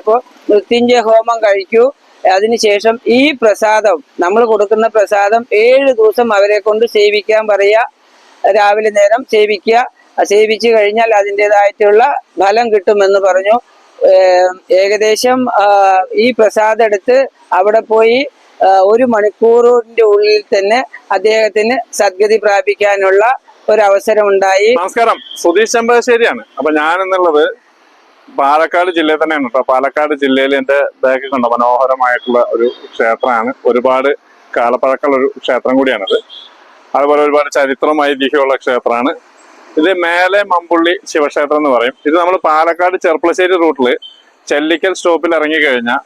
ചോദിച്ചപ്പോൾ മൃത്യുഞ്ജയ ഹോമം കഴിക്കൂ, അതിനുശേഷം ഈ പ്രസാദം നമ്മൾ കൊടുക്കുന്ന പ്രസാദം 7 ദിവസം അവരെ കൊണ്ട് സേവിക്കാൻ പറയുക. രാവിലെ നേരം സേവിക്കുക. സേവിച്ചു കഴിഞ്ഞാൽ അതിൻ്റെതായിട്ടുള്ള ഫലം കിട്ടുമെന്ന് പറഞ്ഞു. ഏകദേശം ഈ പ്രസാദം എടുത്ത് അവിടെ പോയി 1 മണിക്കൂറിന്റെ ഉള്ളിൽ തന്നെ അദ്ദേഹത്തിന് സദ്ഗതി പ്രാപിക്കാനുള്ള ഒരവസരം ഉണ്ടായി. നമസ്കാരം, സുധീഷ് ചെമ്പശ്ശേരിയാണ്. അപ്പൊ ഞാൻ എന്നുള്ളത് പാലക്കാട് ജില്ലയിൽ തന്നെയാണ് കേട്ടോ. പാലക്കാട് ജില്ലയിൽ എന്റെ ബാക്കിൽ കണ്ട മനോഹരമായിട്ടുള്ള ഒരു ക്ഷേത്രമാണ്. ഒരുപാട് കാലപ്പഴക്കമുള്ള ഒരു ക്ഷേത്രം കൂടിയാണിത്. അതുപോലെ ഒരുപാട് ചരിത്രം ഐതിഹ്യമുള്ള ക്ഷേത്രമാണ് ഇത്. മേലെ മമ്പുള്ളി ശിവക്ഷേത്രം എന്ന് പറയും. ഇത് നമ്മൾ പാലക്കാട് ചെർപ്പളശ്ശേരി റൂട്ടില് ചെല്ലിക്കൽ സ്റ്റോപ്പിൽ ഇറങ്ങിക്കഴിഞ്ഞാൽ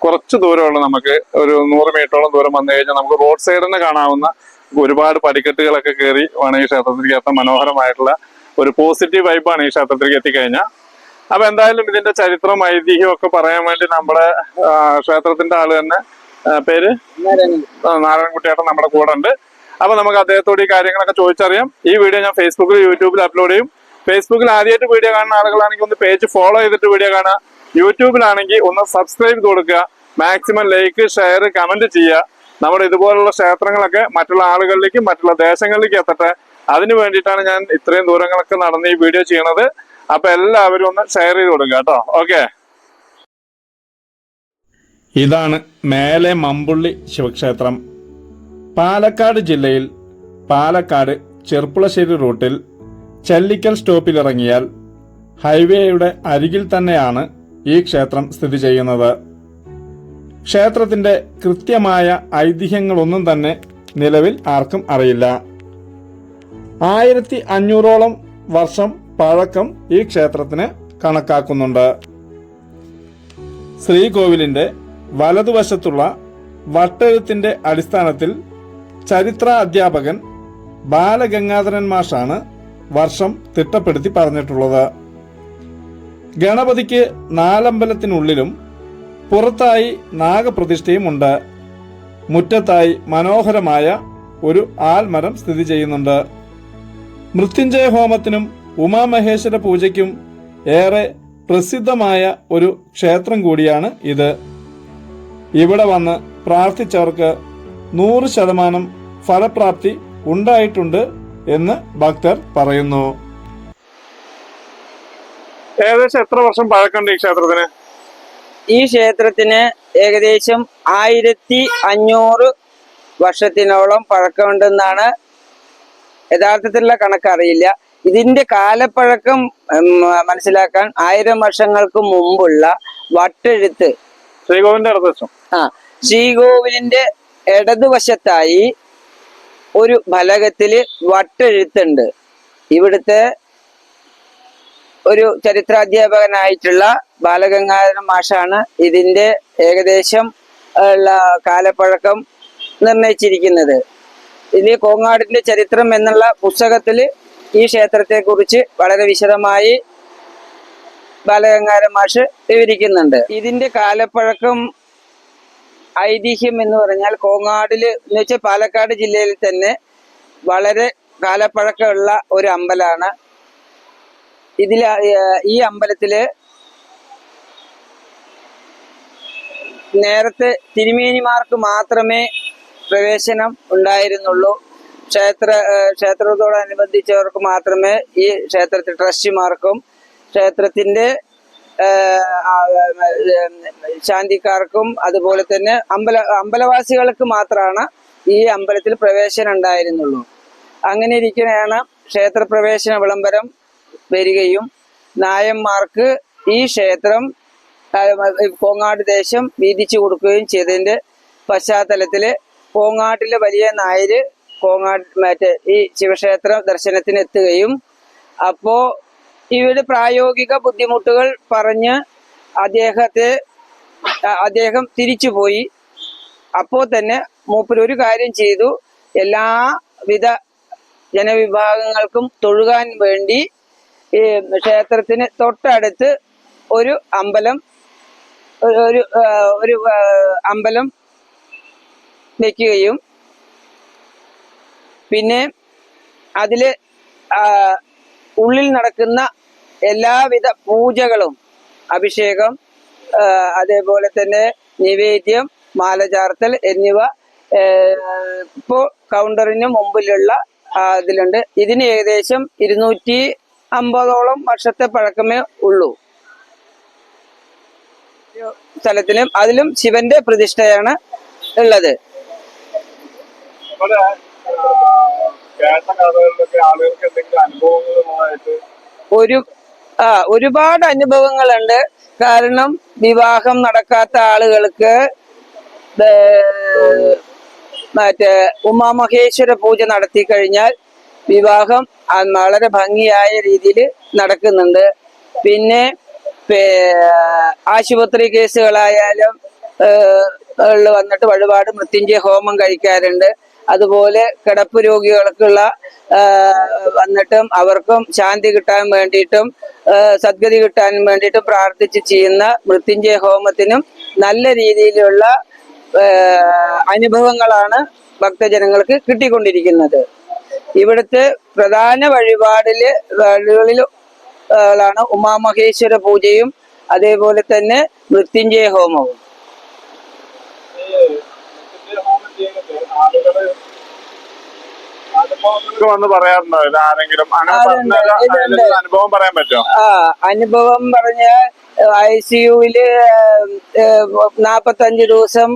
കുറച്ച് ദൂരമുള്ള, നമുക്ക് ഒരു 100 മീറ്ററോളം ദൂരം വന്നു കഴിഞ്ഞാൽ നമുക്ക് റോഡ് സൈഡിൽ നിന്ന് കാണാവുന്ന ഒരുപാട് പടിക്കെട്ടുകളൊക്കെ കയറി വേണം ഈ ക്ഷേത്രത്തിലേക്ക് എത്താൻ. മനോഹരമായിട്ടുള്ള ഒരു പോസിറ്റീവ് വൈബാണ് ഈ ക്ഷേത്രത്തിലേക്ക് എത്തിക്കഴിഞ്ഞാൽ. അപ്പൊ എന്തായാലും ഇതിന്റെ ചരിത്രം ഐതിഹ്യം ഒക്കെ പറയാൻ വേണ്ടി നമ്മുടെ ക്ഷേത്രത്തിന്റെ ആള് തന്നെ, പേര് നാരായണൻകുട്ടിയേട്ടൻ, നമ്മുടെ കൂടെ ഉണ്ട്. അപ്പൊ നമുക്ക് അദ്ദേഹത്തോട് ഈ കാര്യങ്ങളൊക്കെ ചോദിച്ചറിയാം. ഈ വീഡിയോ ഞാൻ ഫേസ്ബുക്കിൽ യൂട്യൂബിൽ അപ്ലോഡ് ചെയ്യും. ഫേസ്ബുക്കിൽ ആദ്യമായിട്ട് വീഡിയോ കാണുന്ന ആളുകളാണെങ്കിൽ ഒന്ന് പേജ് ഫോളോ ചെയ്തിട്ട് വീഡിയോ കാണുക. യൂട്യൂബിലാണെങ്കിൽ ഒന്ന് സബ്സ്ക്രൈബ് ചെയ്ത് കൊടുക്കുക. മാക്സിമം ലൈക്ക്, ഷെയർ, കമന്റ് ചെയ്യുക. നമ്മുടെ ഇതുപോലുള്ള ക്ഷേത്രങ്ങളൊക്കെ മറ്റുള്ള ആളുകളിലേക്കും മറ്റുള്ള ദേശങ്ങളിലേക്കും എത്തട്ടെ. അതിനു വേണ്ടിയിട്ടാണ് ഞാൻ ഇത്രയും ദൂരങ്ങളൊക്കെ നടന്ന് ഈ വീഡിയോ ചെയ്യണത്. അപ്പൊ എല്ലാവരും ഒന്ന് ഷെയർ ചെയ്ത് കൊടുക്കുക കേട്ടോ. ഓക്കെ, ഇതാണ് മേലെ മമ്പുള്ളി ശിവക്ഷേത്രം. പാലക്കാട് ജില്ലയിൽ പാലക്കാട് ചെർപ്പുളശ്ശേരി റൂട്ടിൽ ചെല്ലിക്കൽ സ്റ്റോപ്പിൽ ഇറങ്ങിയാൽ ഹൈവേയുടെ അരികിൽ തന്നെയാണ് ഈ ക്ഷേത്രം സ്ഥിതി ചെയ്യുന്നത്. ക്ഷേത്രത്തിന്റെ കൃത്യമായ ഐതിഹ്യങ്ങളൊന്നും തന്നെ നിലവിൽ ആർക്കും അറിയില്ല. 1500ഓളം വർഷം പഴക്കം ഈ ക്ഷേത്രത്തിന് കണക്കാക്കുന്നുണ്ട്. ശ്രീകോവിലിന്റെ വലതുവശത്തുള്ള വട്ടെഴുത്തിന്റെ അടിസ്ഥാനത്തിൽ ചരിത്ര അധ്യാപകൻ ബാലഗംഗാധരൻ മാഷാണ് വർഷം തിട്ടപ്പെടുത്തി പറഞ്ഞിട്ടുള്ളത്. ഗണപതിക്ക് 4 അമ്പലത്തിനുള്ളിലും പുറത്തായി നാഗപ്രതിഷ്ഠയുമുണ്ട്. മുറ്റത്തായി മനോഹരമായ ഒരു ആൽമരം സ്ഥിതി ചെയ്യുന്നുണ്ട്. മൃത്യുഞ്ജയ ഹോമത്തിനും ഉമാമഹേശ്വര പൂജയ്ക്കും ഏറെ പ്രസിദ്ധമായ ഒരു ക്ഷേത്രം കൂടിയാണ് ഇത്. ഇവിടെ വന്ന് പ്രാർത്ഥിച്ചവർക്ക് 100% ഫലപ്രാപ്തി ഉണ്ടായിട്ടുണ്ട് എന്ന് ഭക്തർ പറയുന്നു. ഏകദേശം എത്ര വർഷം പഴക്കമുണ്ട് ഈ ക്ഷേത്രത്തിന്? ഈ ക്ഷേത്രത്തിന് ഏകദേശം 1500 വർഷത്തിനോളം പഴക്കമുണ്ടെന്നാണ് യഥാർത്ഥത്തിലുള്ള കണക്കറിയില്ല. ഇതിന്റെ കാലപ്പഴക്കം മനസ്സിലാക്കാൻ 1000 വർഷങ്ങൾക്ക് മുമ്പുള്ള വട്ടെഴുത്ത്, ശ്രീകോവിലിന്റെ ഇടതുവശത്തായി ഒരു ഫലകത്തില് വട്ടെഴുത്തുണ്ട്. ഇവിടുത്തെ ഒരു ചരിത്രാധ്യാപകനായിട്ടുള്ള ബാലഗംഗാധരൻ മാഷാണ് ഇതിന്റെ ഏകദേശം ഉള്ള കാലപ്പഴക്കം നിർണയിച്ചിരിക്കുന്നത്. ഇതിൽ കോങ്ങാടിന്റെ ചരിത്രം എന്നുള്ള പുസ്തകത്തില് ഈ ക്ഷേത്രത്തെ കുറിച്ച് വളരെ വിശദമായി ബാലഗംഗാധരൻ മാഷ് വിവരിക്കുന്നുണ്ട്. ഇതിന്റെ കാലപ്പഴക്കം ഐതിഹ്യം എന്ന് പറഞ്ഞാൽ കോങ്ങാടില് എന്ന് വെച്ചാൽ പാലക്കാട് ജില്ലയിൽ തന്നെ വളരെ കാലപ്പഴക്കമുള്ള ഒരു അമ്പലമാണ്. ഈ അമ്പലത്തില് നേരത്തെ തിരുമേനിമാർക്ക് മാത്രമേ പ്രവേശനം ഉണ്ടായിരുന്നുള്ളൂ. ക്ഷേത്രത്തോടനുബന്ധിച്ചവർക്ക് മാത്രമേ, ഈ ക്ഷേത്രത്തിൽ ട്രസ്റ്റിമാർക്കും ക്ഷേത്രത്തിന്റെ ശാന്തിക്കാർക്കും അതുപോലെ തന്നെ അമ്പലവാസികൾക്ക് മാത്രമാണ് ഈ അമ്പലത്തിൽ പ്രവേശനം ഉണ്ടായിരുന്നുള്ളൂ. അങ്ങനെ ഇരിക്കുകയാണ് ക്ഷേത്രപ്രവേശന വിളംബരം വരികയും നായന്മാർക്ക് ഈ ക്ഷേത്രം കോങ്ങാട് ദേശം വീതിച്ചു കൊടുക്കുകയും ചെയ്തതിന്റെ പശ്ചാത്തലത്തില് കോങ്ങാട്ടിലെ വലിയ നായര് കോങ്ങാട് ഈ ശിവക്ഷേത്ര ദർശനത്തിന് എത്തുകയും അപ്പോ ഇവരുടെ പ്രായോഗിക ബുദ്ധിമുട്ടുകൾ പറഞ്ഞ് അദ്ദേഹം തിരിച്ചുപോയി. അപ്പോ തന്നെ മൂപ്പര് ഒരു കാര്യം ചെയ്തു. എല്ലാവിധ ജനവിഭാഗങ്ങൾക്കും തൊഴുകാൻ വേണ്ടി ഈ ക്ഷേത്രത്തിന് തൊട്ടടുത്ത് ഒരു അമ്പലം വെക്കുകയും പിന്നെ അതില് ഉള്ളിൽ നടക്കുന്ന എല്ലാവിധ പൂജകളും, അഭിഷേകം, അതേപോലെ തന്നെ നിവേദ്യം, മാലചാർത്തൽ എന്നിവ ഇപ്പോൾ കൗണ്ടറിന് മുമ്പിലുള്ള ഇതിലുണ്ട്. ഇതിന് ഏകദേശം 250ഓളം വർഷത്തെ പഴക്കമേ ഉള്ളൂ. സ്ഥലത്തിനും അതിലും ശിവന്റെ പ്രതിഷ്ഠയാണ് ഉള്ളത്. ഒരുപാട് അനുഭവങ്ങളുണ്ട്. കാരണം വിവാഹം നടക്കാത്ത ആളുകൾക്ക് മറ്റേ ഉമാമഹേശ്വര പൂജ നടത്തി കഴിഞ്ഞാൽ വിവാഹം വളരെ ഭംഗിയായ രീതിയിൽ നടക്കുന്നുണ്ട്. പിന്നെ ആശുപത്രി കേസുകളായാലും വന്നിട്ട് വഴിപാട് മൃത്യുഞ്ജയ ഹോമം കഴിക്കാറുണ്ട്. അതുപോലെ കിടപ്പ് രോഗികൾക്കുള്ള വന്നിട്ടും അവർക്കും ശാന്തി കിട്ടാൻ വേണ്ടിയിട്ടും സദ്ഗതി കിട്ടാൻ വേണ്ടിയിട്ടും പ്രാർത്ഥിച്ച് ചെയ്യുന്ന മൃത്യുഞ്ജയ ഹോമത്തിനും നല്ല രീതിയിലുള്ള അനുഭവങ്ങളാണ് ഭക്തജനങ്ങൾക്ക് കിട്ടിക്കൊണ്ടിരിക്കുന്നത്. ഇവിടുത്തെ പ്രധാന വഴിപാടിലാണ് ഉമാമഹേശ്വര പൂജയും അതേപോലെ തന്നെ മൃത്യുഞ്ജയ ഹോമവും. വന്ന് പറയാറുണ്ടോ ആരെങ്കിലും അനുഭവം പറയാൻ പറ്റുമോ? അനുഭവം പറഞ്ഞ ICUവില് 45 ദിവസം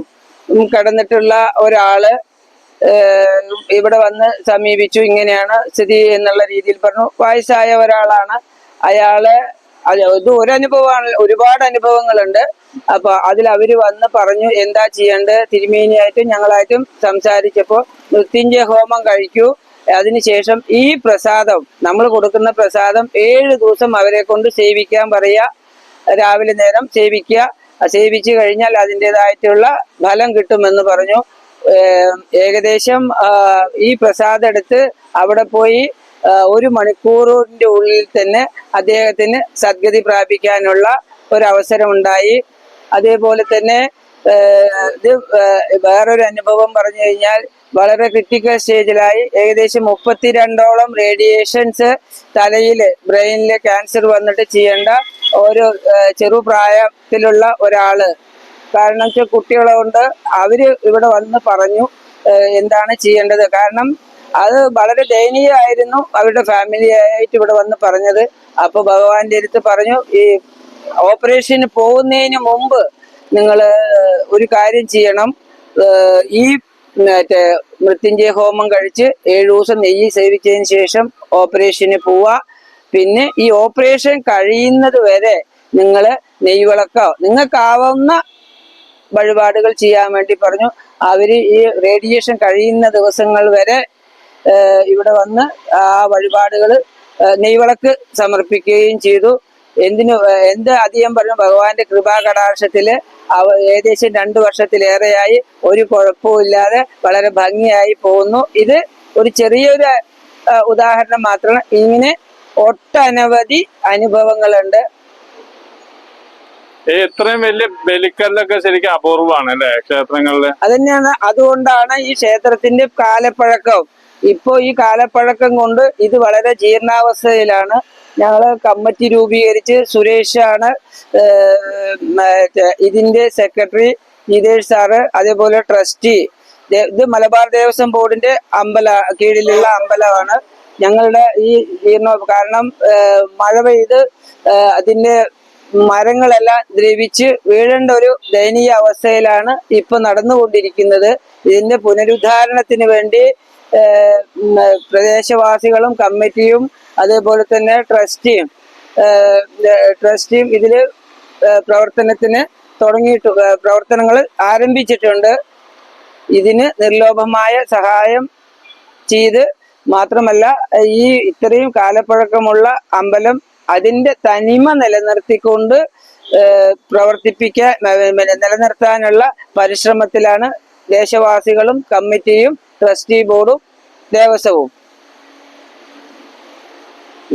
കിടന്നിട്ടുള്ള ഒരാള് ഇവിടെ വന്ന് സമീപിച്ചു. ഇങ്ങനെയാണ് സ്ഥിതി എന്നുള്ള രീതിയിൽ പറഞ്ഞു. വയസ്സായ ഒരാളാണ്. അയാള് ഇത് ഒരനുഭവമാണ്, ഒരുപാട് അനുഭവങ്ങളുണ്ട്. അപ്പൊ അതിൽ അവര് വന്ന് പറഞ്ഞു എന്താ ചെയ്യേണ്ടത്. തിരുമേനിയായിട്ടും ഞങ്ങളായിട്ടും സംസാരിച്ചപ്പോ മൃത്യുഞ്ജയ ഹോമം കഴിക്കൂ, അതിനുശേഷം ഈ പ്രസാദം നമ്മൾ കൊടുക്കുന്ന പ്രസാദം 7 ദിവസം അവരെ കൊണ്ട് സേവിക്കാൻ പറയുക. രാവിലെ നേരം സേവിക്കുക. സേവിച്ചു കഴിഞ്ഞാൽ അതിൻ്റെതായിട്ടുള്ള ഫലം കിട്ടുമെന്ന് പറഞ്ഞു. ഏകദേശം ഈ പ്രസാദം എടുത്ത് അവിടെ പോയി 1 മണിക്കൂറിന്റെ ഉള്ളിൽ തന്നെ അദ്ദേഹത്തിന് സദ്ഗതി പ്രാപിക്കാനുള്ള ഒരവസരം ഉണ്ടായി. അതേപോലെ തന്നെ ഇത് വേറൊരു അനുഭവം പറഞ്ഞു കഴിഞ്ഞാൽ വളരെ ക്രിട്ടിക്കൽ സ്റ്റേജിലായി. ഏകദേശം 32ഓളം റേഡിയേഷൻസ് തലയില് ബ്രെയിനില് ക്യാൻസർ വന്നിട്ട് ചെയ്യേണ്ട ഒരു ചെറുപ്രായത്തിലുള്ള ഒരാള്. കാരണം വെച്ചാൽ കുട്ടികളെ കൊണ്ട് അവര് ഇവിടെ വന്ന് പറഞ്ഞു എന്താണ് ചെയ്യേണ്ടത്. കാരണം അത് വളരെ ദയനീയമായിരുന്നു അവരുടെ ഫാമിലി ആയിട്ട് ഇവിടെ വന്ന് പറഞ്ഞത്. അപ്പൊ ഭഗവാന്റെ അടുത്ത് പറഞ്ഞു, ഈ ഓപ്പറേഷന് പോകുന്നതിന് മുമ്പ് നിങ്ങൾ ഒരു കാര്യം ചെയ്യണം. ഈ മറ്റേ മൃത്യുഞ്ജയ ഹോമം കഴിച്ച് 7 ദിവസം നെയ്യ് സേവിച്ചതിന് ശേഷം ഓപ്പറേഷന് പോവുക. പിന്നെ ഈ ഓപ്പറേഷൻ കഴിയുന്നത് വരെ നിങ്ങൾ നെയ്വിളക്കോ നിങ്ങൾക്കാവുന്ന വഴിപാടുകൾ ചെയ്യാൻ വേണ്ടി പറഞ്ഞു. അവര് ഈ റേഡിയേഷൻ കഴിയുന്ന ദിവസങ്ങൾ വരെ ഇവിടെ വന്ന് ആ വഴിപാടുകൾ നെയ്വിളക്ക് സമർപ്പിക്കുകയും ചെയ്തു. എന്ത് അധികം പറഞ്ഞു, ഭഗവാന്റെ കൃപാകടാക്ഷത്തില് ഏകദേശം 2 വർഷത്തിലേറെയായി ഒരു കുഴപ്പമില്ലാതെ വളരെ ഭംഗിയായി പോകുന്നു. ഇത് ഒരു ചെറിയൊരു ഉദാഹരണം മാത്രമാണ്. ഇങ്ങനെ ഒട്ടനവധി അനുഭവങ്ങളുണ്ട്. ഇത്രയും വലിയ ബലിക്കല്ലൊക്കെ ശരിക്കും അപൂർവമാണ് അല്ലെ ക്ഷേത്രങ്ങളില്? അതന്നെയാണ്. അതുകൊണ്ടാണ് ഈ ക്ഷേത്രത്തിന്റെ കാലപ്പഴക്കം. ഇപ്പോ ഈ കാലപ്പഴക്കം കൊണ്ട് ഇത് വളരെ ജീർണാവസ്ഥയിലാണ്. ഞങ്ങള് കമ്മിറ്റി രൂപീകരിച്ച് സുരേഷാണ് ഇതിന്റെ സെക്രട്ടറി, ജിതേഷ് സാറ്, അതേപോലെ ട്രസ്റ്റി. ഇത് മലബാർ ദേവസ്വം ബോർഡിന്റെ കീഴിലുള്ള അമ്പലമാണ്. ഞങ്ങളുടെ ഈ കാരണം മഴ പെയ്ത് അതിന്റെ മരങ്ങളെല്ലാം ദ്രവിച്ച് വീഴേണ്ട ഒരു ദയനീയ അവസ്ഥയിലാണ് ഇപ്പൊ നടന്നുകൊണ്ടിരിക്കുന്നത്. ഇതിന്റെ പുനരുദ്ധാരണത്തിന് വേണ്ടി പ്രദേശവാസികളും കമ്മിറ്റിയും അതേപോലെ തന്നെ ട്രസ്റ്റിയും ഇതില് പ്രവർത്തനത്തിന് പ്രവർത്തനങ്ങൾ ആരംഭിച്ചിട്ടുണ്ട്. ഇതിന് നിർലോഭമായ സഹായം ചെയ്ത് മാത്രമല്ല ഈ ഇത്രയും കാലപ്പഴക്കമുള്ള അമ്പലം അതിന്റെ തനിമ നിലനിർത്തിക്കൊണ്ട് നിലനിർത്താനുള്ള പരിശ്രമത്തിലാണ് ദേശവാസികളും കമ്മിറ്റിയും ട്രസ്റ്റി ബോർഡും ദേവസ്വവും.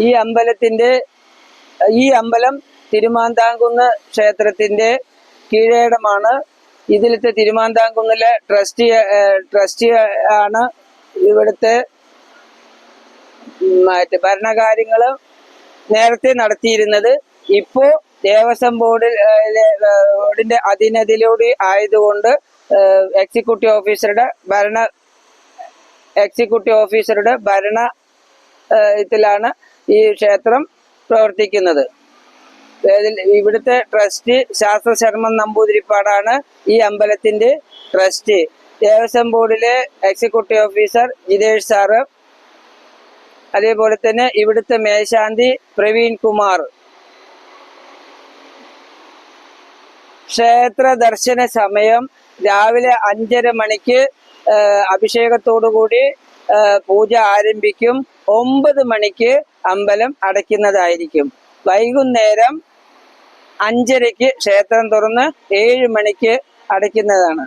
ഈ അമ്പലം തിരുമാന്താംകുന്ന് ക്ഷേത്രത്തിന്റെ കീഴേടമാണ്. ഇതിലത്തെ തിരുമാന്താംകുന്നിലെ ട്രസ്റ്റി ആണ് ഇവിടുത്തെ ഭരണകാര്യങ്ങൾ നേരത്തെ നടത്തിയിരുന്നത്. ഇപ്പോ ദേവസ്വം ബോർഡിന്റെ അധീനതയിലൂടെ ആയതുകൊണ്ട് എക്സിക്യൂട്ടീവ് ഓഫീസറുടെ ഭരണത്തിലാണ് ഈ ക്ഷേത്രം പ്രവർത്തിക്കുന്നത്. ഇവിടുത്തെ ട്രസ്റ്റ് ശാസ്ത്രശർമ്മൻ നമ്പൂതിരിപ്പാടാണ് ഈ അമ്പലത്തിന്റെ ട്രസ്റ്റ്. ദേവസ്വം ബോർഡിലെ എക്സിക്യൂട്ടീവ് ഓഫീസർ ജിതേഷ് സാറ്, അതേപോലെ തന്നെ ഇവിടുത്തെ മേശാന്തി പ്രവീൺ കുമാർ. ക്ഷേത്ര ദർശന സമയം രാവിലെ 5:30 മണിക്ക് അഭിഷേകത്തോടുകൂടി പൂജ ആരംഭിക്കും. 9 മണിക്ക് അമ്പലം അടയ്ക്കുന്നതായിരിക്കും. വൈകുന്നേരം 5:30 ക്ഷേത്രം തുറന്ന് 7 മണിക്ക് അടയ്ക്കുന്നതാണ്.